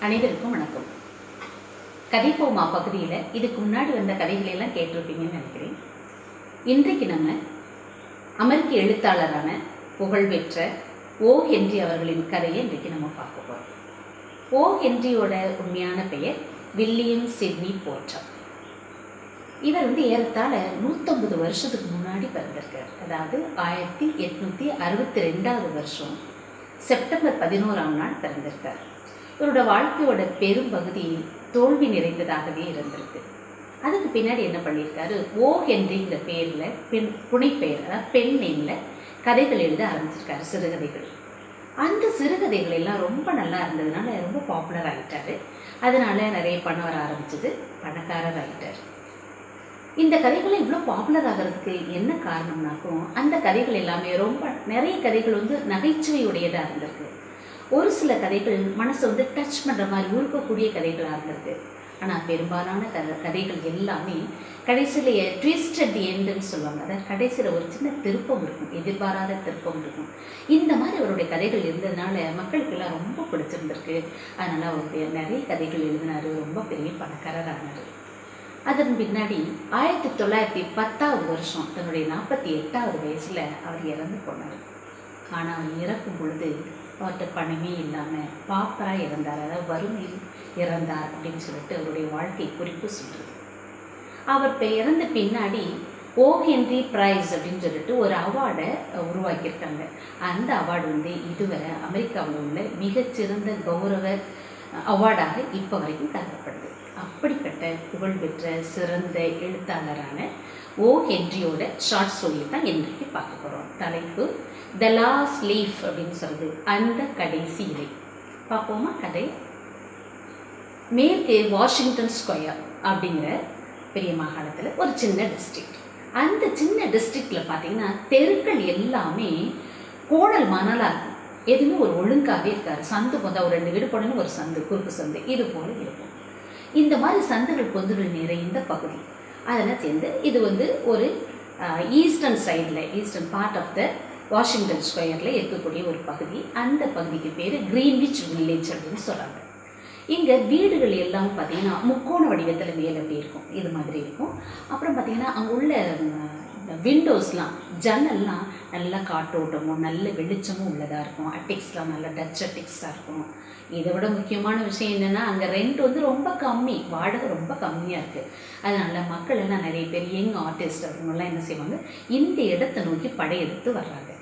அனைவருக்கும் வணக்கம். கதை போமா பகுதியில் இதுக்கு முன்னாடி வந்த கதைகளெல்லாம் கேட்டிருப்பீங்கன்னு நினைக்கிறேன். இன்றைக்கு நம்ம அமெரிக்க எழுத்தாளரான புகழ்பெற்ற ஓ ஹென்றி அவர்களின் கதையை இன்றைக்கு நம்ம பார்க்க போகிறோம். ஓ ஹென்ரியோட உண்மையான பெயர் வில்லியம் சிட்னி போர்ட்டர். இவர் ஏறத்தாழ 150 வருஷத்துக்கு முன்னாடி பிறந்திருக்கார். அதாவது 1862 வருஷம் செப்டம்பர் 11 பிறந்திருக்கார். இவரோட வாழ்க்கையோட பெரும் பகுதி தோல்வி நிறைந்ததாகவே இருந்திருக்கு. அதுக்கு பின்னாடி என்ன பண்ணியிருக்காரு, ஓ ஹென்ரிங்கிற பேரில் புனைப்பெயர், அதாவது பெண் நேமில் கதைகள் எழுத ஆரம்பிச்சிருக்காரு, சிறுகதைகள். அந்த சிறுகதைகள் எல்லாம் ரொம்ப நல்லா இருந்ததுனால ரொம்ப பாப்புலர் ஆகிட்டாரு. அதனால நிறைய பணம் வர ஆரம்பிச்சது, பணக்காரர் ஆகிட்டார். இந்த கதைகளை இவ்வளோ பாப்புலர் ஆகிறதுக்கு என்ன காரணம்னாக்கும், அந்த கதைகள் எல்லாமே நிறைய கதைகள் நகைச்சுவையுடையதாக இருந்திருக்கு. ஒரு சில கதைகள் மனசை டச் பண்ணுற மாதிரி உருக்கக்கூடிய கதைகளாக இருந்திருக்கு. ஆனால் பெரும்பாலான கதைகள் எல்லாமே கடைசியில் ட்விஸ்ட் அட் தி எண்டுன்னு சொல்லுவாங்க. அதாவது கடைசியில் ஒரு சின்ன திருப்பம் இருக்கும், எதிர்பாராத திருப்பம் இருக்கும். இந்த மாதிரி அவருடைய கதைகள் இருந்ததுனால மக்களுக்கெல்லாம் ரொம்ப பிடிச்சிருந்திருக்கு. அதனால் அவருடைய நிறைய கதைகள் எழுதினார், ரொம்ப பெரிய பணக்காரர் ஆனார். அதன் பின்னாடி 1910 வருஷம் தன்னுடைய 48வது வயசில் அவர் இறந்து போனார். ஆனால் அவர் இறக்கும் பொழுது அவர்கிட்ட பணமே இல்லாமல் பாப்பராக இறந்தார், அதாவது வறுமையில் இறந்தார் அப்படின்னு சொல்லிட்டு அவருடைய வாழ்க்கை குறிப்பு சொல்கிறது. அவர் இறந்த பின்னாடி ஓ ஹென்றி பிரைஸ் அப்படின்னு சொல்லிட்டு ஒரு அவார்டை உருவாக்கியிருக்காங்க. அந்த அவார்டு இதுவரை அமெரிக்காவில் உள்ள மிகச்சிறந்த கௌரவ அவார்டாக இப்போ வரைக்கும் கருதப்படுது. அப்படிப்பட்ட புகழ்பெற்ற சிறந்த எழுத்தாளரான ஓ ஹென்ரியோட ஷார்ட் ஸ்டோரி தான் இன்றைக்கு பார்க்க போகிறோம். தலைப்பு த லாஸ்ட் லீஃப் அப்படின்னு சொல்றது, அந்த கடைசி இலை. பார்ப்போமா கதை. மேற்கு வாஷிங்டன் ஸ்கொயர் அப்படிங்கிற பெரிய மாகாணத்தில் ஒரு சின்ன டிஸ்ட்ரிக்ட். அந்த சின்ன டிஸ்ட்ரிக்டில் பார்த்தீங்கன்னா தெருக்கள் எல்லாமே கோடல் மணலாக இருக்கும். எதுவுமே ஒரு ஒழுங்காகவே இருக்காது. சந்து ஒரு 2 வீடு போடணும், ஒரு சந்து, குறுக்கு சந்து, இது போல் இருக்கும். இந்த மாதிரி சந்துகள் பொந்துகள் நிறைந்த பகுதி. அதெல்லாம் சேர்ந்து இது ஒரு ஈஸ்டர்ன் சைடில், eastern part of the Washington ஸ்கொயரில் இருக்கக்கூடிய ஒரு பகுதி. அந்த பகுதிக்கு பேர் கிரீன்விச் வில்லேஜ் அப்படின்னு சொல்கிறாங்க. இங்கே வீடுகள் எல்லாம் பார்த்திங்கன்னா முக்கோண வடிவத்தில் மேலே அப்படி இருக்கும், இது மாதிரி இருக்கும். அப்புறம் பார்த்திங்கன்னா அங்கே உள்ள விண்டோஸ்லாம், ஜன்னல்லாம் நல்லா காற்றோட்டமும் நல்ல வெளிச்சமும் உள்ளதாக இருக்கும். அட்டிக்ஸ்லாம் நல்ல டச் அட்டிக்ஸாக இருக்கும். இதை விட முக்கியமான விஷயம் என்னென்னா, அங்கே ரெண்ட் ரொம்ப கம்மி, வாடகை ரொம்ப கம்மியாக இருக்குது. அதனால் மக்கள் எல்லாம் நிறைய பேர் யங் ஆர்டிஸ்ட் அவங்கெல்லாம் என்ன செய்வாங்க, இந்த இடத்தை நோக்கி படையெடுத்து வர்றாங்க.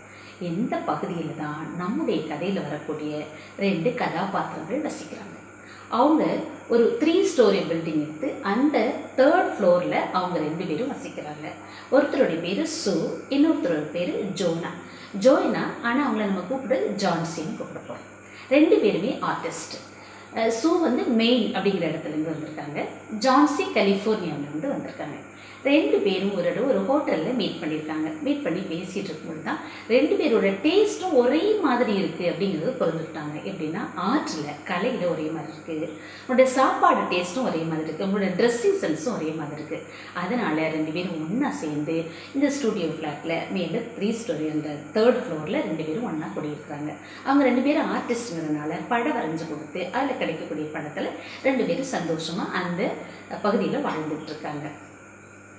எந்த பகுதியில் தான் நம்முடைய கதையில் வரக்கூடிய 2 கதாபாத்திரங்கள் வசிக்கிறாங்க. அவங்க ஒரு 3 ஸ்டோரி பில்டிங் எடுத்து அந்த 3rd ஃப்ளோரில் அவங்க 2 பேரும் வசிக்கிறாங்க. ஒருத்தருடைய பேர் சு, இன்னொருத்தரோட பேர் ஜோய்னா. ஆனால் அவங்கள நம்ம கூப்பிடுறது ஜான்சின்னு கூப்பிடுறோம். 2 பேருமே ஆர்டிஸ்ட். சு மெயின் அப்படிங்கிற இடத்துலேருந்து வந்திருக்காங்க, ஜான்சி கலிஃபோர்னியாவிலேருந்து வந்திருக்காங்க. 2 பேரும் ஒரு ஹோட்டலில் மீட் பண்ணியிருக்காங்க. மீட் பண்ணி பேசிகிட்டு இருக்கும்போது தான் 2 பேரோட டேஸ்ட்டும் ஒரே மாதிரி இருக்குது அப்படிங்கிறது புரிஞ்சுக்கிட்டாங்க. எப்படின்னா, ஆர்ட்டில், கலையில் ஒரே மாதிரி இருக்குது, உங்களுடைய சாப்பாடு டேஸ்ட்டும் ஒரே மாதிரி இருக்குது, உங்களோட ட்ரெஸ்ஸிங் சென்ஸும் ஒரே மாதிரி இருக்குது. அதனால் 2 பேரும் ஒன்றா சேர்ந்து இந்த ஸ்டூடியோ ஃப்ளாட்டில் மேலே 3 ஸ்டோரி அந்த 3rd ஃப்ளோரில் 2 பேரும் ஒன்றா கூடியிருக்காங்க. அவங்க 2 பேரும் ஆர்டிஸ்ட்டுங்கிறதுனால படம் வரைஞ்சி கொடுத்து அதில் கிடைக்கக்கூடிய படத்தில் 2 பேரும் சந்தோஷமாக அந்த பகுதியில் வாழ்ந்துட்டு இருக்காங்க.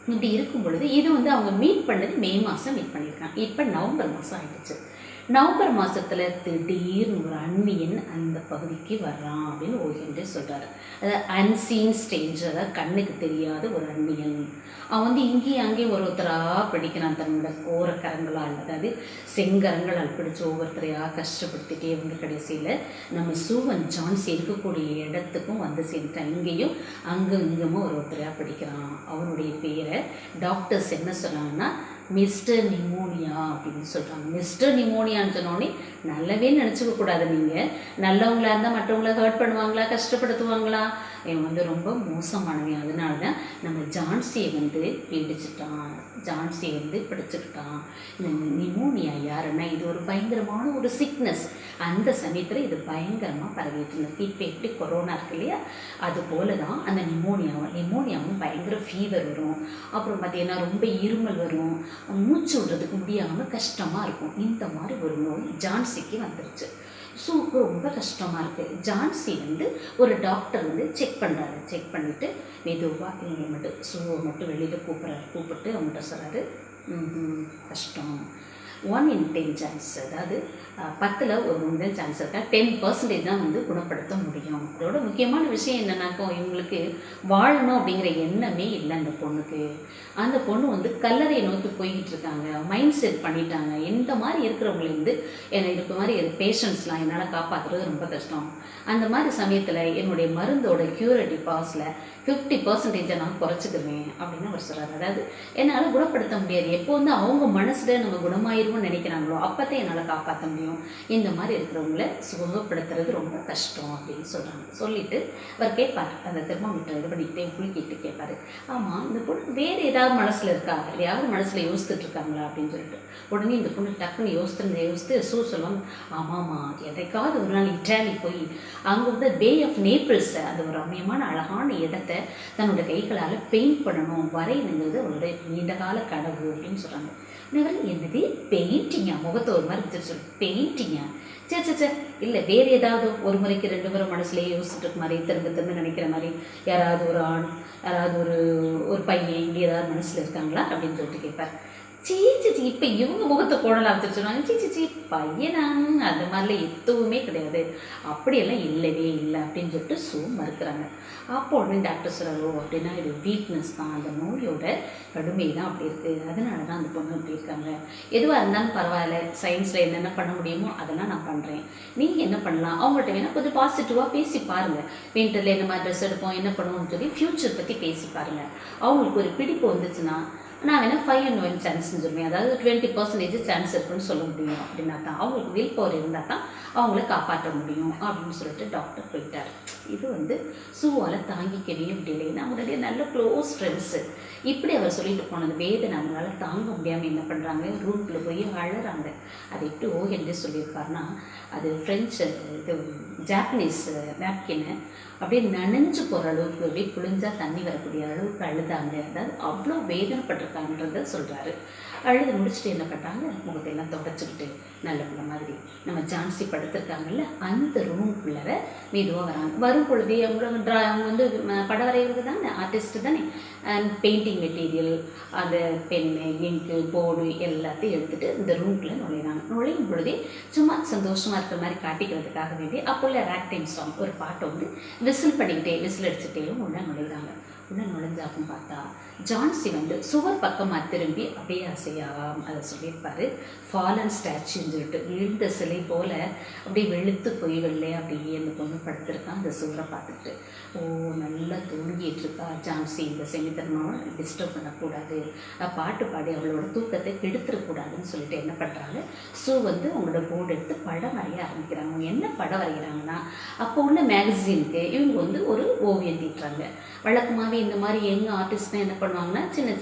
இப்படி இருக்கும் பொழுது இது அவங்க மீட் பண்ணது மே மாதம் மீட் பண்ணியிருக்காங்க. இப்போ நவம்பர் மாதம் ஆகிடுச்சு. நவம்பர் மாதத்தில் திடீர்னு ஒரு அந்நியன் அந்த பகுதிக்கு வர்றான் அப்படின்னு ஓ ஹென்றி சொல்கிறார். அதாவது அன்சீன் ஸ்டேஞ்சர், அதாவது கண்ணுக்கு தெரியாத ஒரு அந்நியன். அவன் இங்கேயும் அங்கேயும் ஒருத்தராக பிடிக்கிறான் தன்னோட ஓரக்கரங்களால், அதாவது செங்கரங்களால் பிடிச்சி ஒவ்வொருத்தரையாக கஷ்டப்படுத்திட்டே கடைசியில் நம்ம சூவன் ஜான்சி இருக்கக்கூடிய இடத்துக்கும் சேர்ந்துட்டான். இங்கேயும் இங்கேயும் ஒருத்தரையாக பிடிக்கிறான். அவனுடைய பேரை டாக்டர்ஸ் என்ன சொல்கிறாங்கன்னா மிஸ்டர் நிமோனியா அப்படின்னு சொல்கிறாங்க. மிஸ்டர் நிமோனியான்னு சொன்னோடனே நல்லவே நினச்சிக்க கூடாது. நீங்கள் நல்லவங்களா இருந்தால் மற்றவங்கள ஹர்ட் பண்ணுவாங்களா, கஷ்டப்படுத்துவாங்களா? இவன் ரொம்ப மோசமானவன். அதனால தான் நம்ம ஜான்சியை பீடிச்சிட்டான், ஜான்சியை பிடிச்சிக்கிட்டான். இந்த நிமோனியா யாருன்னா, இது ஒரு பயங்கரமான ஒரு சிக்னஸ். அந்த சமயத்தில் இது பயங்கரமாக பரவிட்டு இருந்தது. இப்போ எப்படி கொரோனா இருக்கு இல்லையா, அது போல தான் அந்த நிமோனியாவும் பயங்கர ஃபீவர் வரும். அப்புறம் பார்த்திங்கன்னா ரொம்ப இருமல் வரும், மூச்சு விடுறதுக்கு முடியாமல் கஷ்டமாக இருக்கும். இந்த மாதிரி ஒரு நோய் ஜான்சிக்கு வந்துருச்சு. சூக்கு ரொம்ப கஷ்டமாக இருக்குது. ஜான்சி வந்து ஒரு டாக்டர் வந்து செக் பண்ணுறாரு. செக் பண்ணிவிட்டு மெதுவாக இவங்க மட்டும் சூவை மட்டும் வெளியில் கூப்பிட்டு அவங்கள்ட்ட சொல்கிறாரு, கஷ்டம், 1 in 10 சான்ஸ், அதாவது 10ல் ஒரு 1 சான்ஸ் இருக்கா, 10% தான் வந்து குணப்படுத்த முடியும். அதோட முக்கியமான விஷயம் என்னன்னாக்கோ, இவங்களுக்கு வாழணும் அப்படிங்கிற எண்ணமே இல்லை அந்த பொண்ணுக்கு. அந்த பொண்ணு வந்து கல்லறையை நோக்கி போய்கிட்டு இருக்காங்க, மைண்ட் செட் பண்ணிட்டாங்க. இந்த மாதிரி இருக்கிறவங்களேருந்து இருக்க மாதிரி பேஷண்ட்ஸ்லாம் என்னால் காப்பாற்றுறது ரொம்ப கஷ்டம். அந்த மாதிரி சமயத்தில் என்னுடைய மருந்தோட க்யூரிட்டி பாஸில் 50% நான் குறைச்சிக்கிறேன் அப்படின்னு அவர் சொல்கிறார். அதாவது என்னால் குணப்படுத்த முடியாது, எப்போ வந்து அவங்க மனசில் நம்ம குணமாயிருவோம்னு நினைக்கிறாங்களோ அப்போ தான் என்னால் காப்பாற்ற முடியும். இந்த மாதிரி இருக்கிறவங்கள சுகப்படுத்துறது ரொம்ப கஷ்டம் அப்படின்னு சொல்கிறாங்க. சொல்லிவிட்டு அவர் கேட்பார், அந்த தெர்மாமீட்டர் இது பண்ணிக்கிட்டே குளிக்கிட்டு கேட்பார், ஆமாம் இந்த பொண்ணு வேறு ஏதாவது மனசில் இருக்கா, யாரும் மனசில் யோசித்துட்டு இருக்காங்களா அப்படின்னு சொல்லிட்டு உடனே இந்த பொண்ணு டக்குன்னு யோசித்து சொல்லுவாங்க, ஆமாம்மா எதைக்காவது ஒரு நாள் இட்டாலி போய் அங்கே வந்து பே ஆஃப் நேபிள்ஸை, அந்த ஒரு ரம்மியமான அழகான இடத்தை தன்னோட கைகளால் பெயிண்ட் பண்ணணும், வரையணுங்கிறது அவருடைய நீண்டகால கனவு அப்படின்னு சொல்கிறாங்க. என்னது பெயிண்டிங்கா, முகத்தை ஒரு மாதிரி வச்சுட்டு சொல்லு, பெயிண்டிங்கா, சே இல்லை வேறு ஏதாவது ஒரு முறைக்கு 2 முறை மனசுலேயே யோசிச்சுட்டு இருக்க மாதிரி, திரும்ப நினைக்கிற மாதிரி யாராவது ஒரு ஆண், யாராவது ஒரு பையன் இங்கே ஏதாவது மனசில் இருக்காங்களா அப்படின்னு சொல்லிட்டு கேட்பார். சீச்சி இப்போ இவங்க முகத்தை கோடலாம் வச்சுட்டு சொன்னாங்க, சீச்சி பையனாங்க அந்த மாதிரிலாம் எதுவுமே கிடையாது, அப்படியெல்லாம் இல்லவே இல்லை அப்படின்னு சொல்லிட்டு மறுக்கிறாங்க. அப்போ உடனே டாக்டர் சொல்கிறாரோ அப்படின்னா இது வீக்னஸ் தான், அந்த நோயோட கடுமை தான் அப்படி இருக்குது, அதனால தான் அந்த பொண்ணு அப்படி இருக்காங்க. எதுவாக இருந்தாலும் பரவாயில்ல, சயின்ஸில் என்னென்ன பண்ண முடியுமோ அதெல்லாம் நான் பண்ணுறேன், நீங்கள் என்ன பண்ணலாம், அவங்கள்ட்ட வேணால் கொஞ்சம் பாசிட்டிவாக பேசி பாருங்கள், வின்டரில் என்ன மாதிரி ட்ரெஸ் எடுப்போம், என்ன பண்ணுவோம்னு சொல்லி ஃப்யூச்சர் பற்றி பேசி பாருங்கள். அவங்களுக்கு ஒரு பிடிப்பு வந்துச்சுன்னா நான் வேணால் 5 in 1 சான்ஸ்ன்னு சொல்லுவேன், அதாவது 20% சான்ஸ் இருக்குன்னு சொல்ல முடியும். அப்படின்னா தான் அவங்களுக்கு வில் பவர் இருந்தால் தான் அவங்கள காப்பாற்ற முடியும் அப்படின்னு சொல்லிட்டு டாக்டர் போயிட்டார். இது வந்து சூவால் தாங்கிக்கவே முடியலை, நம்மளுடைய நல்ல க்ளோஸ் ஃப்ரெண்ட்ஸு. இப்படி அவர் சொல்லிட்டு போனது வேதனை அவங்களால தாங்க முடியாமல் என்ன பண்ணுறாங்க, ரூம்குள்ளே போய் அழறாங்க. அது எப்படி என்று சொல்லியிருப்பாருன்னா, அது ஃப்ரெஞ்சு இது ஜாப்பனீஸ் நாப்கின்னு அப்படியே நனைஞ்சு போகிற அளவுக்கு, அப்படியே புழிஞ்சா தண்ணி வரக்கூடிய அளவுக்கு அழுதாங்க. அதாவது அவ்வளோ வேதனைப்பட்டிருக்காங்கன்றத சொல்கிறாரு. அழுது முடிச்சுட்டு என்ன பண்ணாங்க, முகத்தையெல்லாம் தொடச்சிக்கிட்டு நல்ல பிள்ளை மாதிரி நம்ம ஜான்சி படுத்திருக்காங்கல்ல அந்த ரூம்குள்ளார மெதுவாக வராங்க. வரும் பொழுதே அவங்க வந்து படம் வரைகிறது தானே, ஆர்டிஸ்ட்டு தானே, பெயிண்டிங் மெட்டீரியல், அந்த பென்னு, இங்கு, போர்டு எல்லாத்தையும் எடுத்துகிட்டு இந்த ரூம்குள்ளே நுழையிறாங்க. நுழையும் பொழுதே சும்மா சந்தோஷமாக இருக்கிற மாதிரி காட்டிக்கிறதுக்காக வேண்டி அப்போள்ள ராக்டைன் சாங் ஒரு பாட்டை வந்து விசில் அடிச்சுட்டேலும் உள்ளே நுழைகிறாங்க. உள்ளே நுழைஞ்சாப்புன்னு பார்த்தா ஜான்சி வந்து சுவர் பக்கமாக திரும்பி அப்படியே அசையாம். அதை சொல்லியிருப்பார், ஃபாலன் ஸ்டாச்சுன்னு சொல்லிட்டு விழுந்த சிலை போல் அப்படியே வெளுத்து போய் வெள்ளையா அப்படியே அந்த பொண்ணு படுத்திருக்கான். அந்த சுவரை பார்த்துட்டு நல்லா தூங்கிட்டு இருக்கா ஜான்சி. இந்த செமித்தர்மாவை டிஸ்டர்ப் பண்ணக்கூடாது, பாட்டு பாடி அவளோட தூக்கத்தை கெடுத்துடக்கூடாதுன்னு சொல்லிட்டு என்ன பண்ணுறாங்க, வந்து அவங்களோட போர்டு எடுத்து படம் வரைய ஆரம்பிக்கிறாங்க. அவங்க என்ன படம் வரைகிறாங்கன்னா, அப்போ உள்ள மேகசினுக்கு இவங்க வந்து ஒரு ஓவியம் தீட்டுறாங்க. வழக்கமாகவே இந்த மாதிரி எங்கள் ஆர்டிஸ்ட்லாம் என்ன பண்ணுவாங்கன்னா, சின்ன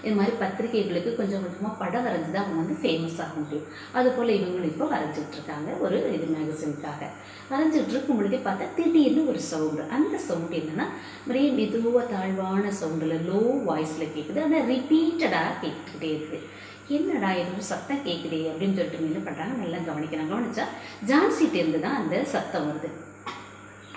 இது மாதிரி பத்திரிகைகளுக்கு கொஞ்சம் கொஞ்சமாக படம் வரைஞ்சி தான் அவங்க வந்து ஃபேமஸ் ஆக முடியும். அதுபோல் இவங்களும் இப்போ வரைஞ்சிட்ருக்காங்க ஒரு இது மேகசினுக்காக. வரைஞ்சிட்டு இருக்கும் பொழுதே பார்த்தா திடீர்னு ஒரு சவுண்டு. அந்த சவுண்டு என்னென்னா நிறைய மெதுவாக தாழ்வான சவுண்டில் லோ வாய்ஸில் கேட்குது, ஆனால் ரிப்பீட்டடாக கேட்டுக்கிட்டே இருக்குது. என்னடா எதுவும் சத்தம் கேட்குதே அப்படின்னு சொல்லிட்டு என்ன பண்ணுறாங்க, நல்லா கவனிச்சா ஜான்சிட்டேருந்து தான் அந்த சத்தம் வருது.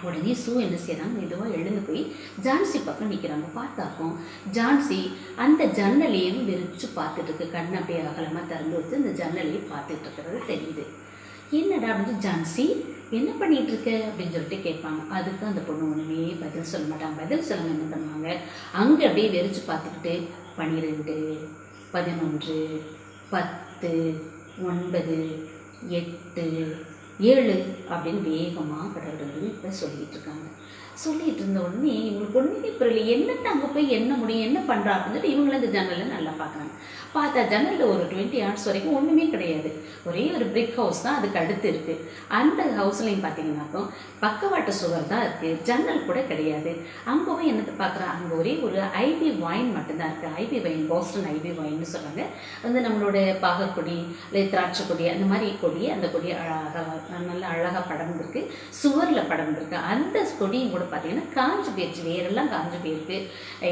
உடனே என்ன செய்கிறாங்க, மெதுவாக எழுந்து போய் ஜான்சி பக்கம் நிற்கிறாங்க. பார்த்தாக்கும் ஜான்சி அந்த ஜன்னலையும் விரிச்சு பார்த்துட்டு இருக்கு, கண்ணை அப்படியே அகலமாக திறந்து வச்சு அந்த ஜன்னலையும் பார்த்துட்டு இருக்கிறது தெரியுது. என்னடா அப்படின்னு ஜான்சி என்ன பண்ணிகிட்டு இருக்க அப்படின்னு சொல்லிட்டு கேட்பாங்க. அதுக்கு அந்த பொண்ணு ஒன்றுமே பதில் சொல்ல மாட்டாங்க. பதில் சொல்ல என்ன பண்ணுவாங்க, அங்கே அப்படியே வெறிச்சு பார்த்துக்கிட்டு 12, 11, 10, 9, 8, 7 அப்படின்னு வேகமாக கடவுள் இப்போ சொல்லிகிட்டு இருக்காங்க. சொல்லிகிட்டு இருந்த உடனே இவங்களுக்கு ஒன்றுமே புரியல, என்னத்தை அங்கே போய் என்ன முடியும், என்ன பண்ணுறா அப்படின்னு சொல்லிட்டு இவங்களும் இந்த ஜன்னலில் நல்லா பார்க்குறாங்க. பார்த்தா ஜன்னலில் ஒரு 20 hours வரைக்கும் ஒன்றுமே கிடையாது, ஒரே ஒரு பிரிக் ஹவுஸ் தான் அதுக்கு அடுத்து இருக்குது. அந்த ஹவுஸ்லையும் பார்த்தீங்கன்னாக்கும் பக்கவாட்டு சுவர் தான் இருக்குது, ஜன்னல் கூட கிடையாது. அங்கே போய் என்னத்தை பார்க்குறா, அங்கே ஒரே ஒரு ஐபி வைன் மட்டும்தான் இருக்குது. ஐபி வைன், போஸ்டன் ஐபி வைன்னு சொல்கிறாங்க. வந்து நம்மளோட பாகற்கொடி இல்லை திராட்சை கொடி அந்த மாதிரி கொடி, அந்த கொடி அழகாக நல்லா அழகாக படர்ந்துருக்கு, சுவரில் படர்ந்து வந்திருக்கு. அந்த கொடியும் கூட பார்த்தீங்கன்னா காஞ்சு போயிடுச்சு, வேரெல்லாம் காஞ்சு போயிருக்கு,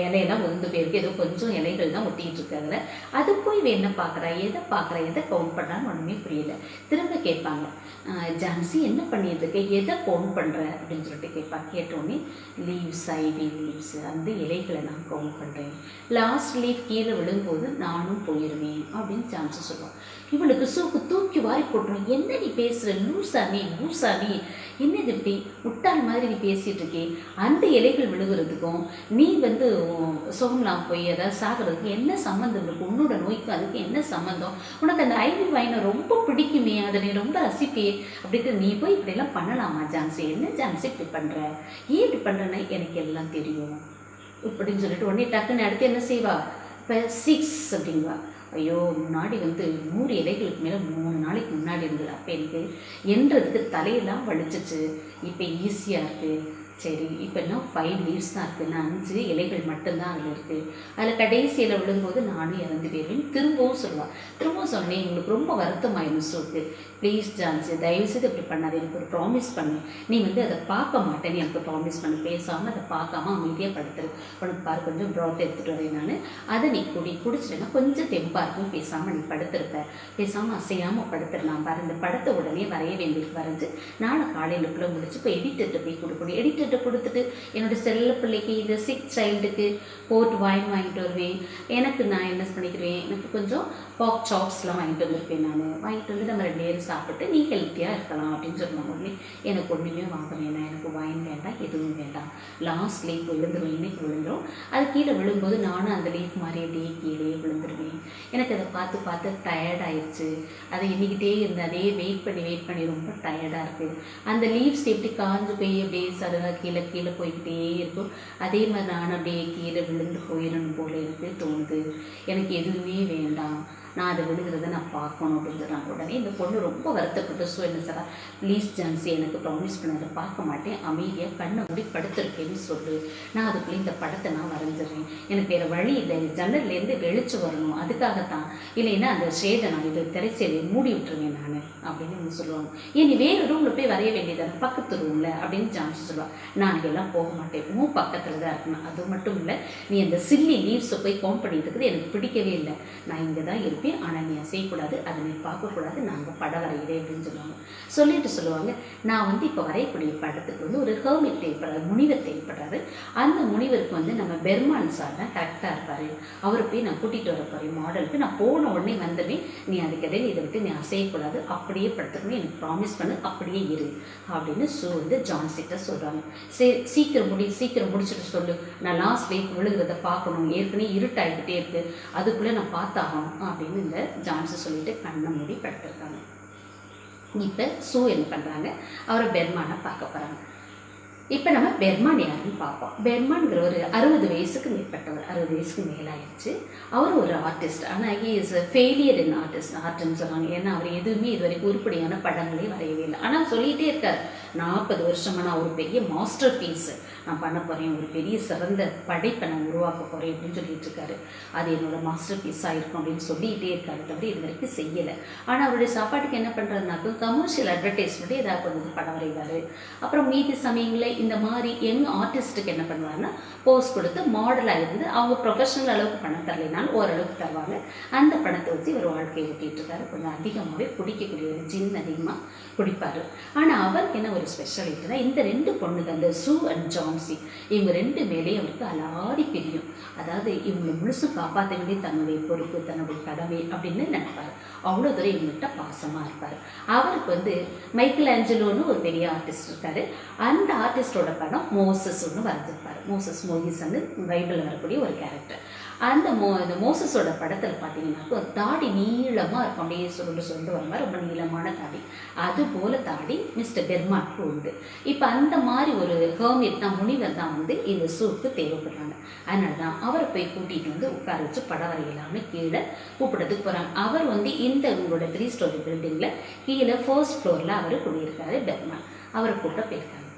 இலையெல்லாம் உதிர்ந்து போயிருக்கு, ஏதோ கொஞ்சம் இலைகள் தான் ஒட்டிகிட்டு இருக்காங்க. அது போய் என்ன பார்க்குறா, எதை கவுண்ட் பண்ணுறான்னு ஒன்றுமே புரியல. திரும்ப கேட்பாங்க, ஜான்சி என்ன பண்ணிட்டு இருக்க, எதை கவுண்ட் பண்ணுற அப்படின்னு சொல்லிட்டு கேட்பாங்க. கேட்டோடனே லீவ்ஸ், ஐவி லீவ்ஸ், அந்த இலைகளை நான் கவுண்ட் பண்ணுறேன், லாஸ்ட் லீஃப் கீழே விழும்போது நானும் போயிடுவேன் அப்படின்னு ஜான்சி சொல்லுவாள். இவளுக்கு சூக்கு தூக்கி வாரி போட்டுரும். என்ன நீ பேசுகிற, லூசாமி என்னது இப்படி முட்டாள் மாதிரி நீ பேசிகிட்டு இருக்கே, அந்த இலைகள் விழுகிறதுக்கும் நீ சுகம்லாம் போய் ஏதாவது சாகிறதுக்கு என்ன சம்மந்தம் இருக்குது, உன்னோட நோய்க்கும் அதுக்கு என்ன சம்மந்தம், உனக்கு அந்த ஐவி வாயினை ரொம்ப பிடிக்குமே, அதை நீ ரொம்ப ரசிப்பே, அப்படிங்கிற நீ போய் இப்படியெல்லாம் பண்ணலாமா ஜான்சி, என்ன ஜான்சி இப்படி பண்ணுற, ஏன் இப்படி பண்ணுறேன்னு எனக்கு எல்லாம் தெரியும் இப்படின்னு சொல்லிட்டு உடனே டக்குன்னு அடுத்து என்ன செய்வா, இப்போ 6 அப்படிங்குவா. ஐயோ, முன்னாடி 100 இலைகளுக்கு மேலே 3 நாளைக்கு முன்னாடி இருந்தது, அப்போ எனக்கு என்றதுக்கு தலையெல்லாம் வலிச்சிச்சு, இப்போ ஈஸியாக இருக்குது. சரி, இப்போ இன்னும் 5 லீவ்ஸ் தான் இருக்குது, நான் 5 இலைகள் மட்டும்தான் அதில் இருக்குது, அதில் கடைசியில் விழும்போது நானும் இறந்து போயிடுவேன் திரும்பவும் சொல்லுவாள். திரும்பவும் சொன்னேன், உங்களுக்கு ரொம்ப வருத்தமாயிடும் சூக்கு, ப்ளீஸ் ஜான்சி தயவுசெய்து இப்படி பண்ணாது, எனக்கு ஒரு ப்ராமிஸ் பண்ணு, நீ அதை பார்க்க மாட்டேன்னு எனக்கு ப்ராமிஸ் பண்ணு, பேசாமல் அதை பார்க்காம அமைதியாக படுத்துரு, உனக்கு பாரு கொஞ்சம் ப்ராத் எடுத்துகிட்டு வரேன் நான், அதை நீ குடிச்சிட்டேன்னா கொஞ்சம் தெம்பாக இருக்கும், பேசாமல் நீ படுத்துருப்ப, பேசாமல் அசையாமல் படுத்துரு, நான் பாரு இந்த படத்தை உடனே வரைய வேண்டியது வரைஞ்சி நானும் காலையிலுக்குள்ளே முடிச்சு இப்போ எடிட்டர்கிட்ட போய் கொடுக்கணும், எடிட்டர்கிட்ட கொடுத்துட்டு என்னோடய செல்ல பிள்ளைக்கு இந்த 6 சைல்டுக்கு போட்டு வாங்கிட்டு வருவேன், எனக்கு நான் என்ன பண்ணிக்கிறேன், எனக்கு கொஞ்சம் பாக் சாப்ஸ்லாம் வாங்கிட்டு வந்திருப்பேன், நான் வாங்கிட்டு வந்து நம்ம 2 பேரும் சாப்பிட்டு நீ ஹெல்த்தியாக இருக்கலாம் அப்படின்னு சொன்னாங்க. உடனே எனக்கு ஒன்றுமே வாங்க வேண்டாம், எனக்கு வாயின் வேண்டாம், எதுவும் வேண்டாம், லாஸ்ட் லீஃப் விழுந்துடும், இன்னைக்கு விழுந்துடும், அது கீழே விழும்போது நானும் அந்த லீஃப் மாதிரி அப்படியே கீழே விழுந்துருவேன், எனக்கு அதை பார்த்து டயர்டாயிடுச்சு, அதை எண்ணிக்கிட்டே இருந்து அதே வெயிட் பண்ணி ரொம்ப டயர்டாக இருக்குது, அந்த லீவ்ஸ் எப்படி காஞ்சு போய் அப்படியே சருகாக கீழே போய்கிட்டே இருக்கும், அதே மாதிரி நானும் அப்படியே கீழே விழுந்து போயிடணும் போல எனக்கு தோணுது, எனக்கு எதுவுமே வேண்டாம், நான் அதை விழுகிறத நான் பார்க்கணும் அப்படின்னு சொல்கிறாங்க. உடனே இந்த பொண்ணு ரொம்ப வருத்தப்பட்டு என்ன சார் ப்ளீஸ் ஜான்சி எனக்கு ப்ராமிஸ் பண்ணதை பார்க்க மாட்டேன், அமைதியாக கண்ணை மூடி படுத்திருக்கேன்னு சொல்லு, நான் அதுக்குள்ளே இந்த படத்தை நான் வரைஞ்சிடுறேன், எனக்கு வேறு வழி இல்லை, ஜன்னல்லேருந்து வெளிச்சம் வரணும், அதுக்காகத்தான், இல்லைன்னா அந்த ஷேடை நான் இது திரைச்சேலையை மூடி விட்டுருவேன் நான் அப்படின்னு சொல்லுவாங்க. ஏன் நீ வேறு ரூமில் போய் வரைய வேண்டியதானே பக்கத்து ரூமில் அப்படின்னு ஜான்சி சொல்லுவாள். நான் இங்கெல்லாம் போக மாட்டேன், பக்கத்தில் தான் இருக்கணும், அது மட்டும் இல்லை நீ அந்த சில்லி லீவ்ஸை போய் கவுண்ட் பண்ணிட்டு இருக்குது எனக்கு பிடிக்கவே இல்லை, நான் இங்கே தான் இருப்பேன், ஆனால் நீ செய்யக்கூடாது, அதை நீ பார்க்கக்கூடாது, நாங்கள் படம் வரைகிறேன் அப்படின்னு சொல்லுவாங்க. நான் இப்போ வரையக்கூடிய படத்துக்கு ஒரு ஹெர்மிட் தேவைப்படுறாரு, முனிவர் தேவைப்படுறாரு, அந்த முனிவருக்கு நம்ம பெர்மான் சார் தான் கரெக்டாக இருப்பார், அவரை போய் நான் கூட்டிகிட்டு வர போகிறேன் மாடலுக்கு, நான் போன உடனே வந்துடுவேன், நீ அதுக்கிடையில் இதை விட்டு நீ அசையக்கூடாது, அப்படியே படுத்துக்கணும், எனக்கு ப்ராமிஸ் பண்ணு, அப்படியே இரு அப்படின்னு ஜான்சிட்ட சொல்கிறாங்க. சரி சீக்கிரம் முடிச்சுட்டு சொல்லு, நான் லாஸ்ட் வீக் விழுகிறத பார்க்கணும், ஏற்கனவே இருட்டாகிக்கிட்டே இருக்குது, அதுக்குள்ளே நான் பார்த்தாகணும் அப்படின்னு இந்த ஜான்சி சொல்லிட்டு கண்ணை மூடி படுத்திருக்காங்க. இப்போ என்ன பண்ணுறாங்க, அவரை பெர்மானை பார்க்க போகிறாங்க. இப்போ நம்ம பெர்மான் யாருன்னு பார்ப்போம். பெர்மான்கிற ஒரு 60 வயசுக்கு மேற்பட்டவர், 60 வயசுக்கு மேலாயிடுச்சு. அவர் ஒரு ஆர்டிஸ்ட், ஆனால் ஹி இஸ் ஃபெயிலியர் இன் ஆர்ட்னு சொல்லுவாங்க. ஏன்னா அவர் எதுவுமே இது வரைக்கும் உருப்படியான படங்களே வரையவே இல்லை. ஆனால் சொல்லிகிட்டே இருக்கார், 40 வருஷமாக நான் ஒரு பெரிய மாஸ்டர் பீஸ் நான் பண்ண போகிறேன், ஒரு பெரிய சிறந்த படைப்பை நான் உருவாக்க போகிறேன் அப்படின்னு சொல்லிட்டு இருக்காரு. அது என்னோட மாஸ்டர் பீஸாக இருக்கும் அப்படின்னு சொல்லிகிட்டே இருக்காரு, தவிர இது வரைக்கும் செய்யலை. ஆனால் அவருடைய சாப்பாட்டுக்கு என்ன பண்ணுறதுனாக்கும் கமர்ஷியல் அட்வர்டைஸ்மெண்ட்டு ஏதாவது கொஞ்சம் படம் வரைவார். அப்புறம் மீதி சமயங்களில் இந்த மாதிரி யங் ஆர்டிஸ்ட்டுக்கு என்ன பண்ணுவாருன்னா போஸ்ட் கொடுத்து மாடலாக இருந்து அவங்க ப்ரொஃபஷனல் அளவுக்கு பணம் தரலைனாலும் ஓரளவுக்கு தருவாங்க. அந்த பணத்தை வச்சு இவர் வாழ்க்கையை ஓட்டிகிட்டு இருக்காரு. கொஞ்சம் அதிகமாகவே குடிக்கக்கூடிய ஒரு ஜின் அதிகமாக குடிப்பார். ஆனால் அவருக்கு என்ன ஒரு ஸ்பெஷாலிட்டினா, இந்த 2 பொண்ணுங்க, அந்த அண்ட் ஜான்சி, இவங்க 2 மேலேயும் அவருக்கு அலாதி பிரியும். அதாவது இவங்களை முழுசும் காப்பாற்ற வேண்டிய தன்னுடைய பொறுப்பு, தன்னுடைய கடமை அப்படின்னு நினைப்பார். அவ்வளோ தூரம் இவங்ககிட்ட பாசமாக இருப்பார். அவருக்கு மைக்கேல் ஆஞ்சலோன்னு ஒரு பெரிய ஆர்டிஸ்ட் இருக்கார். அந்த ஆர்டிஸ்டோட படம் மோசஸ் ஒன்று வரைஞ்சிருப்பார். மோயிஸ்ன்னு பைபிளில் வரக்கூடிய ஒரு கேரக்டர். அந்த மோசஸோட படத்தில் பார்த்தீங்கன்னாக்கா தாடி நீளமாக இருக்கும், அப்படியே சுருண்டு வர மாதிரி ரொம்ப நீளமான தாடி. அதுபோல் தாடி மிஸ்டர் பெர்மானுக்கு உண்டு. இப்போ அந்த மாதிரி ஒரு ஹெர்மிட் தான், முனிவர் தான் இந்த சூக்கு தேவைப்படுறாங்க. அதனால தான் அவரை போய் கூட்டிகிட்டு உட்கார வச்சு படம் வரையலாம்னு கீழே கூப்பிடறதுக்கு போகிறாங்க. அவர் இந்த உங்களோட 3 ஸ்டோரி பில்டிங்கில் கீழே 1st ஃப்ளோரில் அவர் குடியிருக்காரு பெர்மான். அவரை கூப்பிட்ட போயிருக்காங்க.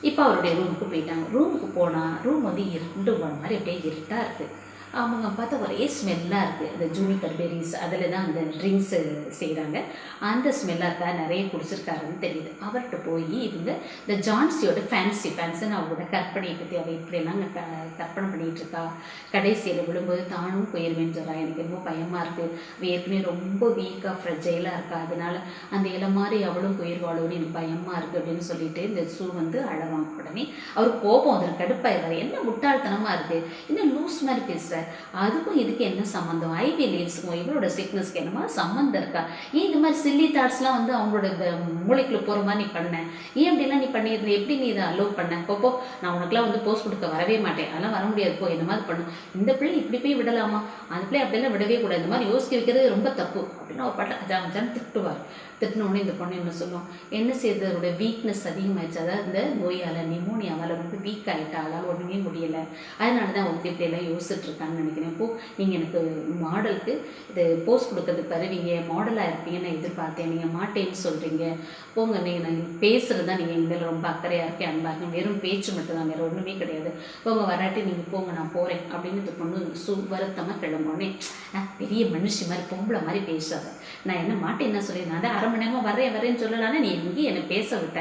இப்போ அவருடைய ரூமுக்கு போயிட்டாங்க. ரூமுக்கு போனால் ரூம் இருண்டு போன மாதிரி அப்படியே இருட்டாக இருக்குது. அவங்க பார்த்தா ஒரே ஸ்மெல்லாக இருக்குது. அந்த ஜூனிபர் பெரிஸ் அதில் தான் அந்த ட்ரிங்க்ஸு செய்கிறாங்க. அந்த ஸ்மெல்லாக இருக்கா, நிறைய குடிச்சிருக்காருன்னு தெரியுது. அவர்கிட்ட போய் இவங்க இந்த ஜான்சியோட ஃபேன்ஸுன்னு அவங்களோட கற்பனையை பற்றி அவள் இப்படியெல்லாம் கற்பனை பண்ணிகிட்டு இருக்கா. கடைசியில் விழும்போது தானும் போயிருவேன்னு சொல்கிறா. எனக்கு ரொம்ப பயமாக இருக்குது, ஏற்கனவே ரொம்ப வீக்காக ஃப்ரெஜைலாக இருக்கா, அதனால அந்த இலை மாதிரி அவளும் போயிடுவாளோன்னு எனக்கு பயமாக இருக்குது அப்படின்னு சொல்லிட்டு இந்த சூ வந்து அழவாங்க. உடனே அவர் கோபம் அதில் கடுப்பாயிடுறாரு. என்ன முட்டாள்தனமாக இருக்குது, இன்னும் லூஸ் மாதிரி பேசுகிறார், அதுக்கும் இதுக்கு என்ன சம்மந்தம், ஐவி லீவ்ஸுக்கும் இவரோட சிக்னஸ்க்கு என்னமா சம்மந்தம் இருக்கா, ஏன் இந்த மாதிரி சில்லி தாட்ஸ்லாம் வந்து அவங்களோட மூளைக்குள்ள போகிற மாதிரி நீ பண்ண, ஏன் அப்படிலாம் நீ பண்ணியிருந்த, எப்படி நீ இதை அலோவ் பண்ண, போப்போ நான் உனக்குலாம் வந்து போஸ்ட் கொடுக்க வரவே மாட்டேன், அதெல்லாம் வர முடியாது, போ இந்த மாதிரி பண்ணு, இந்த பிள்ளை இப்படி போய் விடலாமா, அந்த பிள்ளை அப்படிலாம் விடவே கூடாது, இந்த மாதிரி யோசிக்க வைக்கிறது ரொம்ப தப்பு அப்படின்னு ஒரு பாட்டை அஜாமச்சான்னு திட்டுவார். திட்டினோடனே இந்த பொண்ணு என்ன சொல்லும், என்ன செய்யுது, அதோட வீக்னஸ் அதிகமாகிடுச்சு, அதாவது இந்த நோயால் நிமோனியாவால் ரொம்ப வீக் ஆகிட்டா, அதால் ஒன்றுமே முடியலை, அதனால தான் வந்து இப்படியெல்லாம் யோசிச்சுட்டு இருக்கான்னு நினைக்கிறேன். இப்போது நீங்கள் எனக்கு மாடலுக்கு இது போஸ்ட் கொடுக்கறதுக்கு தருவீங்க, மாடலாக இருப்பீங்கன்னு நான் எதிர்பார்த்தேன், நீங்கள் மாட்டேன்னு சொல்கிறீங்க, போங்க, நீங்கள் நான் பேசுகிறது தான், நீங்கள் இனிமேல் ரொம்ப அக்கறையாக இருக்கேன், அன்பாக வெறும் பேச்சு மட்டும்தான், வேறு ஒன்றுமே கிடையாது, போங்க வராட்டி நீங்கள் போங்க நான் போகிறேன் அப்படின்னு இந்த பொண்ணு வருத்தமாக கிளம்புனே. பெரிய மனுஷி மாதிரி பொம்பளை மாதிரி பேசாத, நான் என்ன மாட்டேன் என்ன சொல்லி, நான் தான் அரை மணி நேரமாக வரேன்னு சொல்லலான்னு நீ எங்கேயும் என்னை பேச விட்ட,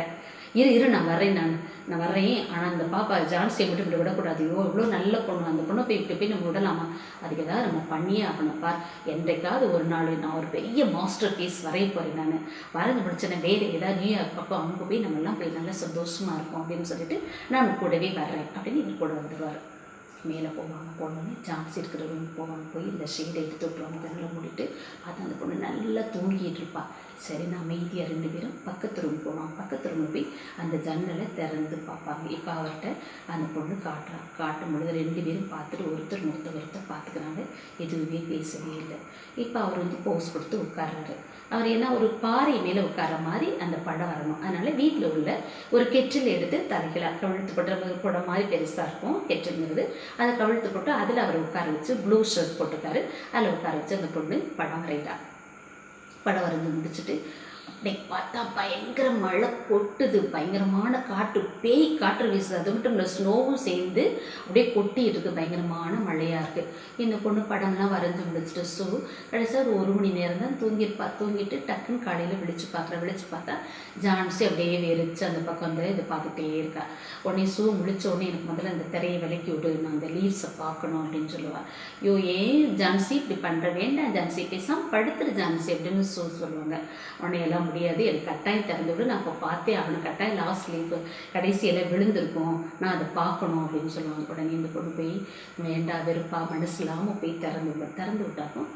இரு நான் வர்றேன், நான் வர்றேன், ஆனால் அந்த பாப்பா ஜான்சியை மட்டும் இப்படி விடக்கூடாது, இவ்வளோ நல்ல பொண்ணு, அந்த பொண்ணை போய் இப்படி போய் நம்ம விடலாமா, அதுக்கு ஏதாவது நம்ம பண்ணியே ஆகணும் பார், என்றைக்காவது ஒரு நாள் நான் ஒரு பெரிய மாஸ்டர் பீஸ் வரைய போகிறேன், நான் வரைஞ்சு முடிச்சேன்னா வேறு ஏதாவது நியூயார்க் பக்கம் அங்கே போய் நம்மெல்லாம் போய் நல்லா சந்தோஷமாக இருக்கும் அப்படின்னு சொல்லிட்டு நான் கூடவே வர்றேன் அப்படின்னு இவர் கூட வந்துடுவார். மேலே போவாங்க, போனோடனே ஜான்சி இருக்கிற ரூம் போவாங்க, போய் இந்த ஷேடை எடுத்து விட்டுருவாங்க, ஜன்னலை மூடிட்டு, அது அந்த பொண்ணு நல்லா தூங்கிட்டு இருப்பாள். சரி நான் அமைதியாக 2 பேரும் பக்கத்து ரூம் போவாங்க, பக்கத்து ரூம் போய் அந்த ஜன்னலை திறந்து பார்ப்பாங்க. இப்போ அவர்கிட்ட அந்த பொண்ணு காட்டும் பொழுது 2 பேரும் பார்த்துட்டு ஒருத்தர் பார்த்துக்கிறாங்க, எதுவுமே பேசவே இல்லை. இப்போ அவர் வந்து போஸ் கொடுத்து உட்கார்றாரு. அவர் என்ன ஒரு பாறை மேலே உட்கார்ற மாதிரி அந்த படம் வரணும், அதனால் வீட்டில் உள்ள ஒரு கெட்டில் எடுத்து தலைகளை கவிழ்த்து போட்ட மாதிரி பெருசாக இருக்கும் கெட்டில்ங்கிறது, அதை கவிழ்த்து போட்டு அதில் அவர் உட்கார வச்சு ப்ளூ ஷர்ட் போட்டுக்காரு, அதில் உட்கார வச்சு அந்த பொண்ணு படம் வரைகிறார். படம் வரைஞ்சி முடிச்சுட்டு அப்படியே பார்த்தா பயங்கர மழை கொட்டுது, பயங்கரமான பேய் காற்று வீசுது, அது மட்டும் இல்லை ஸ்னோவும் சேர்ந்து அப்படியே கொட்டிட்டு இருக்கு, பயங்கரமான மழையாக இருக்குது. இந்த பொண்ணு படம்லாம் வரைஞ்சி முடிச்சுட்டு கடைசியாக ஒரு 1 மணி நேரம் தான் தூங்கிட்டு டக்குன்னு காலையில் விழிச்சு பார்த்தா ஜான்சி அப்படியே வெறிச்சு அந்த பக்கம் வந்து இதை பார்த்துட்டே இருக்கா. உடனே முழிச்ச உடனே எனக்கு முதல்ல அந்த திரையை விலக்கி விடு, நான் அந்த லீவ்ஸை பார்க்கணும் அப்படின்னு சொல்லுவாள். ஐயோ ஏன் ஜான்சி இப்படி பண்ணுற, வேண்டாம் ஜான்சி, பேசாமல் படுத்துரு ஜான்சி அப்படின்னு சொல்லுவாங்க. உடனே எல்லாம் முடியாது, எனக்கு கட்டாயம் திறந்து விடு, நான் இப்போ பார்த்தே ஆகணும், கட்டாயம் லாஸ்ட் லீஃப் கடைசியில் விழுந்திருக்கும், நான் அதை பார்க்கணும் அப்படின்னு சொல்லுவாங்க. உடனே இந்த பொண்ணு போய் வேண்டாம் வெறுப்பா மனசு இல்லாமல் போய் திறந்து விட்டாலும்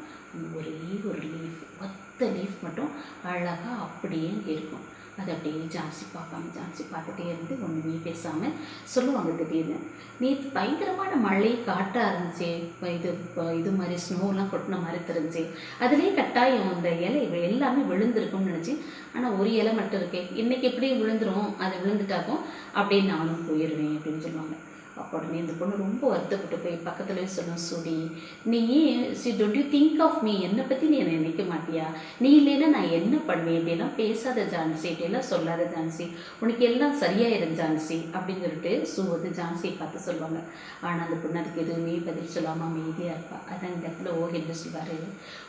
ஒரே ஒரு லீஃப், 10 லீஃப் மட்டும் அழகாக அப்படியே இருக்கும். அதை அப்படியே ஜான்சி பார்ப்பாங்க. ஜான்சி பார்த்துட்டே இருந்து ஒன்றுமே பேசாமல் சொல்லுவாங்க, திடீர்னு நேற்று பயங்கரமான மழை காட்டாக இருந்துச்சு, இது மாதிரி ஸ்னோலாம் கொட்டின மாதிரி தெரிஞ்சு, அதுலேயே கட்டாயம் அந்த இலை எல்லாமே விழுந்திருக்கும்னு நினச்சி, ஆனால் ஒரு இலை மட்டும் இருக்கே, இன்றைக்கி எப்படியும் விழுந்துடும், அது விழுந்துட்டாக்கும் அப்படியே நானும் போயிடுவேன் அப்படின்னு சொல்லுவாங்க. அப்போ உடனே இந்த பொண்ணு ரொம்ப வருத்தப்பட்டு போய் பக்கத்துலேயே சொன்ன, சுடி நீ don't you think of me, என்னை பற்றி நீ என்னை நினைக்க மாட்டியா, நீ இல்லைன்னா நான் என்ன பண்ணுவேன், இப்படியெல்லாம் பேசாத ஜான்சி, இப்படியெல்லாம் சொல்லாத ஜான்சி, உனக்கு எல்லாம் சரியாயிரும் ஜான்சி அப்படின்னு சொல்லிட்டு வந்து ஜான்சியை பார்த்து சொல்லுவாங்க. ஆனால் அந்த பொண்ணு அதுக்கு எதுவுமே பதில் சொல்லாமல் அமைதியாக இருப்பாள். அதான் இந்த இடத்துல என்று சொல்வார்,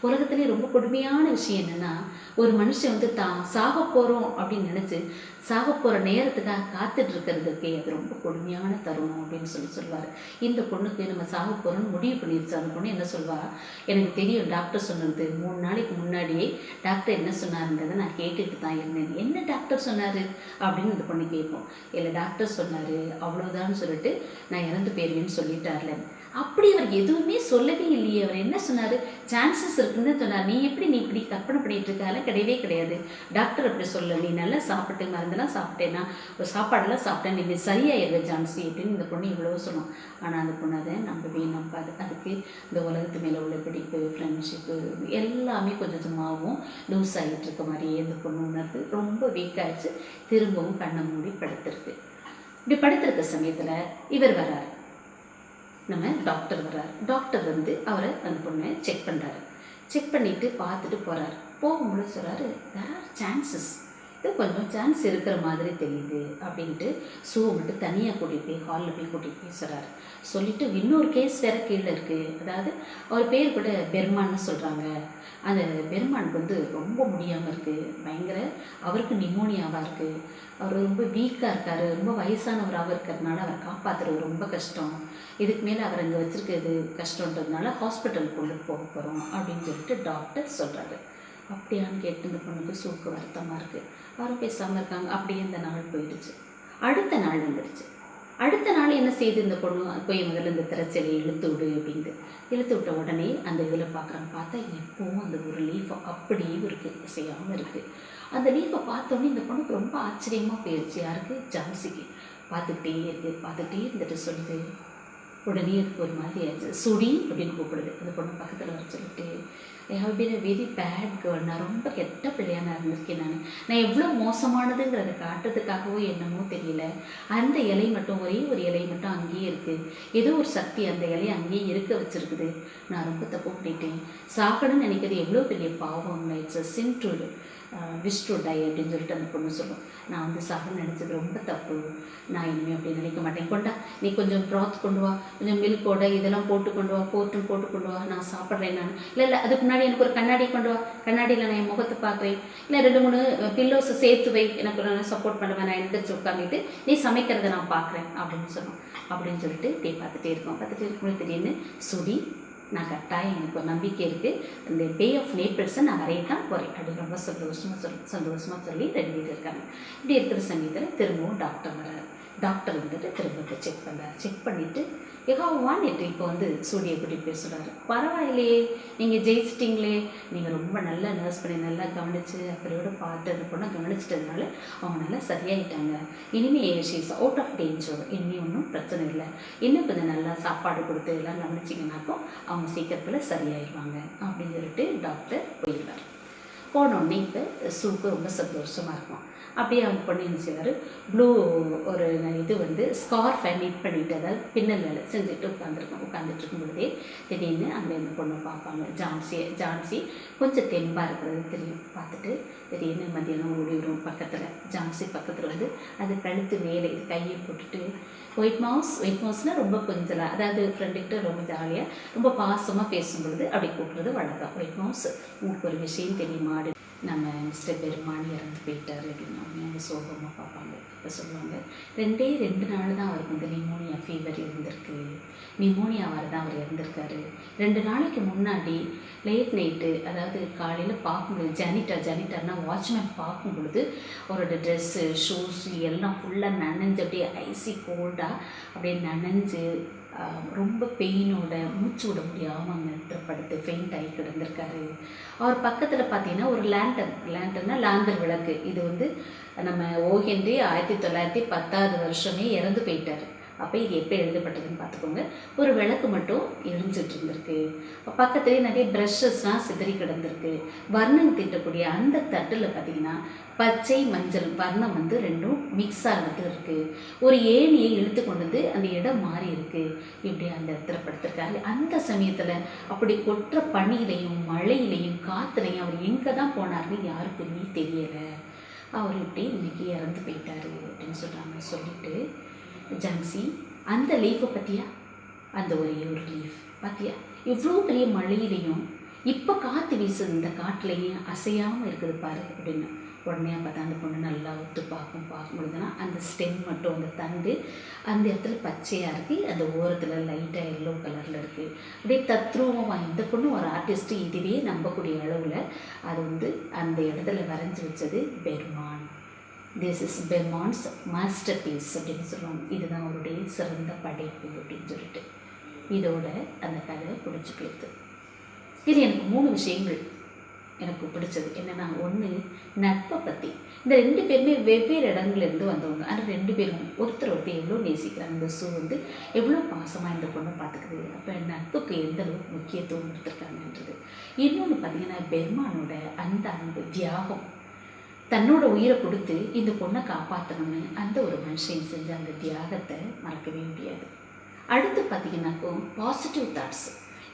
உலகத்துலேயே ரொம்ப கொடுமையான விஷயம் என்னென்னா, ஒரு மனுஷன் வந்து தான் சாக போகிறோம் அப்படின்னு நினச்சி சாக போகிற நேரத்துக்காக காத்துட்டு இருக்கிறதுக்கே அது ரொம்ப கொடுமையான தருணம் அப்படின்னு சொல்லுவார். இந்த பொண்ணுக்கு நம்ம சாக போகிறோம்னு முடிவு பண்ணிடுச்சு. அந்த பொண்ணு என்ன சொல்வாள், எனக்கு தெரியும் டாக்டர் சொன்னது 3 நாளைக்கு முன்னாடியே டாக்டர் என்ன சொன்னாருன்றதை நான் கேட்டுட்டு தான் இருந்தேன். என்ன டாக்டர் சொன்னார் அப்படின்னு இந்த பொண்ணு கேட்போம். இல்லை டாக்டர் சொன்னார் அவ்வளோதான்னு சொல்லிட்டு நான் இறந்து போயிருவேன்னு சொல்லிட்டார்ல. அப்படி அவர் எதுவுமே சொல்லவே இல்லையே. அவர் என்ன சொன்னார், சான்சஸ் இருக்குன்னு சொன்னார். நீ இப்படி கற்பனை பண்ணிட்டு இருக்கால, கிடையவே கிடையாது. டாக்டர் அப்படி சொல்ல, நீ நல்லா சாப்பிட்டு மருந்தெல்லாம் சாப்பிட்டேன்னா, ஒரு சாப்பாடெல்லாம் சாப்பிட்டேன், நீ சரியாயிருவேன் ஜான்சி அப்படின்னு இந்த பொண்ணு இவ்வளோ சொன்னோம். ஆனால் அந்த பொண்ணு அதை நம்பாது. அதுக்கு இந்த உலகத்து மேலே உள்ள பிடிப்பு, ஃப்ரெண்ட்ஷிப்பு எல்லாமே கொஞ்சம் கொஞ்சமாகவும் லூஸ் ஆகிட்டு இருக்க மாதிரியே இந்த பொண்ணு உணர்ந்து ரொம்ப வீக்காகிடுச்சு. திரும்பவும் கண்ணை மூடி படுத்திருக்கு. இப்படி படுத்திருக்க சமயத்தில் இவர் வர்றார், நம்ம டாக்டர் வர்றார். டாக்டர் வந்து அவரை அந்த பொண்ணை செக் பண்ணிட்டு பார்த்துட்டு போகிறார். போகும்போது சொல்கிறாரு, தேர் ஆர் சான்சஸ், இது கொஞ்சம் சான்ஸ் இருக்கிற மாதிரி தெரியுது அப்படின்ட்டு ஷூவை மட்டும் தனியாக கூட்டிகிட்டு போய் ஹாலில் போய் கூட்டிகிட்டு போய் சொல்கிறாரு. சொல்லிவிட்டு இன்னொரு கேஸ் வேறு கீழே இருக்குது. அதாவது அவர் பேர் கூட பெர்மான்னு சொல்கிறாங்க. அந்த பெருமானுக்கு வந்து ரொம்ப முடியாமல் இருக்குது, பயங்கர அவருக்கு நிமோனியாவாக இருக்குது, அவர் ரொம்ப வீக்காக இருக்கார், ரொம்ப வயசானவராக இருக்கிறதுனால அவரை காப்பாற்றுறது ரொம்ப கஷ்டம், இதுக்கு மேலே அவர் அங்கே வச்சுருக்கிறது கஷ்டன்றதுனால ஹாஸ்பிட்டலுக்கு கொண்டு போக போகிறோம் அப்படின்னு சொல்லிட்டு டாக்டர் சொல்கிறாரு. அப்படியான்னு கேட்டு இந்த பொண்ணுக்கு சூக்கு வருத்தமாக இருக்குது. அவரும் பேசாமல் இருக்காங்க. அப்படியே இந்த நாள் போயிடுச்சு. அடுத்த நாள் வந்துடுச்சு. அடுத்த நாள் என்ன செய்யுது இந்த பொண்ணு, போய் முதல்ல இந்த திரைச்சலையை இழுத்து விடு அப்படின்ட்டு இழுத்து விட்ட உடனே அந்த இதில் பார்க்குறாங்க. பார்த்தா எப்பவும் அந்த ஒரு லீஃப் அப்படியே இருக்குது, செய்யாமல் இருக்குது. அந்த லீஃபை பார்த்தோன்னே இந்த பொண்ணுக்கு ரொம்ப ஆச்சரியமாக போயிடுச்சு. யாருக்கு? ஜான்சிக்கு. பார்த்துக்கிட்டே இருந்துட்டு சொல்லுது. உடனே அதுக்கு ஒரு மாதிரி ஆச்சு. சுடி அப்படின்னு கூப்பிடுது. அந்த பொண்ணு பக்கத்தில் வர சொல்லிட்டு, I have been a very bad girl, நான் ரொம்ப கெட்ட பிள்ளையாக நான் இருந்திருக்கேன், நான் எவ்வளோ மோசமானதுங்கிறத காட்டுறதுக்காகவோ என்னமோ தெரியல, அந்த இலை மட்டும் ஒரே ஒரு இலை மட்டும் அங்கேயே இருக்குது, ஏதோ ஒரு சக்தி அந்த இலையை அங்கேயே இருக்க வச்சுருக்குது, நான் ரொம்ப தப்பு பண்ணிட்டேன், சாக்கணும்னு நினைக்கிறது எவ்வளோ பெரிய பாவம், it's a sin to wish to die அப்படின்னு சொல்லிட்டு அந்த பொண்ணு சொல்லும். நான் வந்து சாப்பிட நினச்சது ரொம்ப தப்பு, நான் இனிமேல் அப்படி நினைக்க மாட்டேன், கொண்டா நீ கொஞ்சம் ப்ராத் கொண்டு வா, கொஞ்சம் மில்கோட இதெல்லாம் போட்டு கொண்டு வா, போட்டு கொண்டு வா, நான் சாப்பிட்றேன். நான் இல்லை அதுக்கு முன்னாடி எனக்கு ஒரு கண்ணாடி கொண்டு வா, கண்ணாடியில் நான் என் முகத்தை பார்க்குறேன், இல்லை 2-3 பில்லோஸை சேர்த்து வை, எனக்கு நான் சப்போர்ட் பண்ணுவேன், நான் எழுந்திரிச்சு உட்காந்துட்டு நீ சமைக்கிறத நான் பார்க்குறேன் அப்படின்னு சொன்னோம். அப்படின்னு சொல்லிட்டு இப்படி பார்த்துட்டே இருக்கும்போது திடீர்னு சுடி, நான் கட்டாயம் எனக்கு ஒரு நம்பிக்கை இருக்குது, இந்த பே ஆஃப் நேபிள்ஸை நான் வரையத்தான் போகிறேன் அப்படின்னு ரொம்ப சந்தோஷமாக சொல்லி ரெண்டு பேர் இருக்காங்க. இப்படி இருக்கிற சமயத்தில் திரும்பவும் டாக்டர் வர்றாரு. டாக்டர் வந்துட்டு திரும்ப செக் பண்ணுறாரு. செக் பண்ணிவிட்டு வான்ட்டு இப்போ வந்து சூடியை கூட்டிகிட்டு போய் சொல்கிறாரு. பரவாயில்லையே, நீங்கள் ஜெயிச்சிட்டிங்களே, நீங்கள் ரொம்ப நல்லா நர்ஸ் பண்ணி நல்லா கவனித்து அப்படியோட பார்த்து அந்த பொண்ணை கவனிச்சிட்டதுனால அவங்க நல்லா சரியாயிட்டாங்க, இனிமேல் she is out of danger, இனிமேல் ஒன்றும் பிரச்சனை இல்லை, இன்னும் கொஞ்சம் நல்லா சாப்பாடு கொடுத்து எல்லாம் கவனிச்சிங்கனாக்கும் அவங்க சீக்கிரத்தில் சரியாயிடுவாங்க அப்படின்னு சொல்லிட்டு டாக்டர் போயிடுவார். போனோடனே இப்போ சூக்கு ரொம்ப சந்தோஷமாக இருக்கும். அப்படியே அவங்க பொண்ணு என்ன செய்வார், ப்ளூ ஒரு இது வந்து ஸ்கார்ஃபை நீட் பண்ணிட்டு, அதாவது பின்னல் வேலை செஞ்சுட்டு உட்காந்துட்டு இருக்கும் பொழுதே திடீர்னு அங்கே இந்த பொண்ணை பார்ப்பாங்க. ஜான்சி கொஞ்சம் தெம்பாக இருக்கிறது தெரியும். பார்த்துட்டு திடீர்னு மதியானம் ஓடி வரும் பக்கத்தில், ஜான்சி பக்கத்தில் வந்து அது கழுத்து மேலே கையை போட்டுட்டு ஒயிட் மவுஸ்னால் ரொம்ப கொஞ்சம், அதாவது ஃப்ரெண்டுக்கிட்ட ரொம்ப ஜாலியாக ரொம்ப பாசமாக பேசும்பொழுது அப்படி கூப்பிட்றது வழக்கம். ஒயிட் மவுஸ், உங்களுக்கு ஒரு விஷயம் தெரியுமா, நம்ம மிஸ்டர் பெருமானி இறந்து போயிட்டார் அப்படின்னு அவங்க சோகமாக பார்ப்பாங்க. இப்போ சொல்லுவாங்க, 2 நாள் தான் அவருக்கு வந்து நிமோனியா ஃபீவர் இருந்திருக்கு, நிமோனியாவால் தான் அவர் இறந்துருக்காரு. 2 நாளைக்கு முன்னாடி லேட் நைட்டு, அதாவது காலையில் பார்க்கும்பொழுது ஜானிட்டர்னா வாட்ச்மேன் பார்க்கும் பொழுது அவரோட ட்ரெஸ்ஸு ஷூஸு எல்லாம் ஃபுல்லாக நனைஞ்சு அப்படியே ஐசி கோல்டாக அப்படியே நனைஞ்சு ரொம்ப பெயினோட மூச்சு விட முடியாமல் அங்கே படுத்து ஃபெயிண்ட் ஆகி கிடந்திருக்காரு. அவர் பக்கத்தில் பார்த்தீங்கன்னா ஒரு லேண்டர்னா லாந்தர் விளக்கு, இது வந்து நம்ம ஓஹென்றி 1910 வருஷமே இறந்து போயிட்டார். அப்போ இது எப்போ எழுதப்பட்டதுன்னு பார்த்துக்கோங்க. ஒரு விளக்கு மட்டும் எரிஞ்சிட்டு இருந்திருக்கு. பக்கத்துலேயே நிறைய ப்ரஷஸ்லாம் சிதறி கிடந்திருக்கு. வர்ணம் தீட்டக்கூடிய அந்த தட்டில் பார்த்திங்கன்னா பச்சை மஞ்சள் வர்ணம் வந்து ரெண்டும் மிக்ஸ் ஆனது இருக்குது. ஒரு ஏணியை இழுத்து கொண்டு வந்து அந்த இடம் மாறி இருக்குது. இப்படி அந்த இடத்துல படுத்திருக்காரு. அந்த சமயத்தில் அப்படி கொற்ற பனியிலையும் மழையிலையும் காற்றுலையும் அவர் எங்கே தான் போனார்னு யாருக்குமே தெரியலை. அவர் இப்படி இன்னைக்கு இறந்து போயிட்டாரு அப்படின்னு சொல்கிறாங்க. சொல்லிட்டு ஜான்சி, அந்த லீஃபை பற்றியா, அந்த ஒரே ஒரு லீஃப் பார்த்தியா, இவ்வளோ பெரிய மழையிலையும் இப்போ காற்று வீசுது, இந்த காற்றுலையும் அசையாமல் இருக்குது பாரு அப்படின்னு. உடனே பார்த்தா அந்த பொண்ணு நல்லா ஒத்து பார்க்கும்பொழுதுனா அந்த ஸ்டெம் மட்டும், அந்த தண்டு அந்த இடத்துல பச்சையாக இருக்குது, அந்த ஓரத்தில் லைட்டாக எல்லோ கலரில் இருக்குது. அப்படியே தத்ரூபமாக இந்த பொண்ணு ஒரு ஆர்டிஸ்ட்டு இதுவே நம்பக்கூடிய அளவில் அது வந்து அந்த இடத்துல வரைஞ்சி வச்சது பெர்மான். திஸ் இஸ் பெர்மான்ஸ் மாஸ்டர் பீஸ் அப்படின்னு சொல்லுவாங்க. இதுதான் அவருடைய சிறந்த படைப்பு அப்படின்னு சொல்லிட்டு இதோட அந்த கதை பிடிச்சி போயிடுது. இது எனக்கு 3 விஷயங்கள் எனக்கு பிடிச்சது. என்னென்னா, ஒன்று நட்பை பற்றி. இந்த 2 பேருமே வெவ்வேறு இடங்கள்லேருந்து வந்தவங்க, ஆனால் 2 பேரும் ஒருத்தர் எவ்வளோ நேசிக்கிறாங்க. இந்த ஷூ வந்து எவ்வளோ பாசமாக இந்த பொண்ணை பார்த்துக்குது. அப்போ நட்புக்கு எந்த அளவுக்கு முக்கியத்துவம் கொடுத்துருக்காங்கன்றது. இன்னொன்று பார்த்திங்கன்னா, பெர்மானோட அந்த அன்பு தியாகம், தன்னோட உயிரை கொடுத்து இந்த பொண்ணை காப்பாற்றணும்னு அந்த ஒரு மனுஷன் செஞ்ச அந்த தியாகத்தை மறக்கவே முடியாது. அடுத்து பார்த்திங்கன்னாக்கோ பாசிட்டிவ் தாட்ஸ்.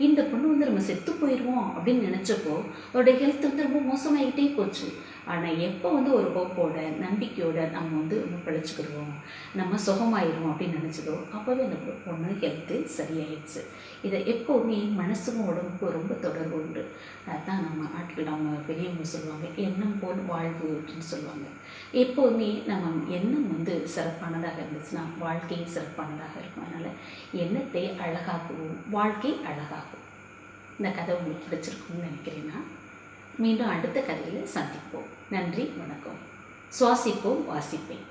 இந்த பொண்ணு வந்து நம்ம செத்து போயிடுவோம் அப்படின்னு நினச்சப்போ அவருடைய ஹெல்த் வந்து ரொம்ப மோசமாகிட்டே போச்சு. ஆனால் எப்போ வந்து ஒரு ஹோப்போட நம்பிக்கையோட நம்ம வந்து பிழைச்சிக்கிடுவோம், நம்ம சுகமாயிடுவோம் அப்படின்னு நினச்சதோ அப்போவே அந்த பொண்ணு ஹெல்த்து சரியாயிடுச்சு. இதை எப்போவுமே மனசுக்கும் உடம்புக்கும் ரொம்ப தொடர்பு உண்டு. அதுதான் நம்ம பெரியவங்க சொல்லுவாங்க, எண்ணம் போல் வாழ்வு அப்படின்னு சொல்லுவாங்க. எப்போவுமே நம்ம எண்ணம் வந்து சிறப்பானதாக இருந்துச்சுன்னா வாழ்க்கை சிறப்பானதாக இருக்கும். அதனால் எண்ணத்தை அழகாக்குவோம், வாழ்க்கை அழகாகும். இந்த கதை உங்களுக்கு பிடிச்சிருக்கும்னு நினைக்கிறேன்னா மீண்டும் அடுத்த கதையில் சந்திப்போம். நன்றி, வணக்கம். சுவாசிப்போம், வாசிப்பேன்.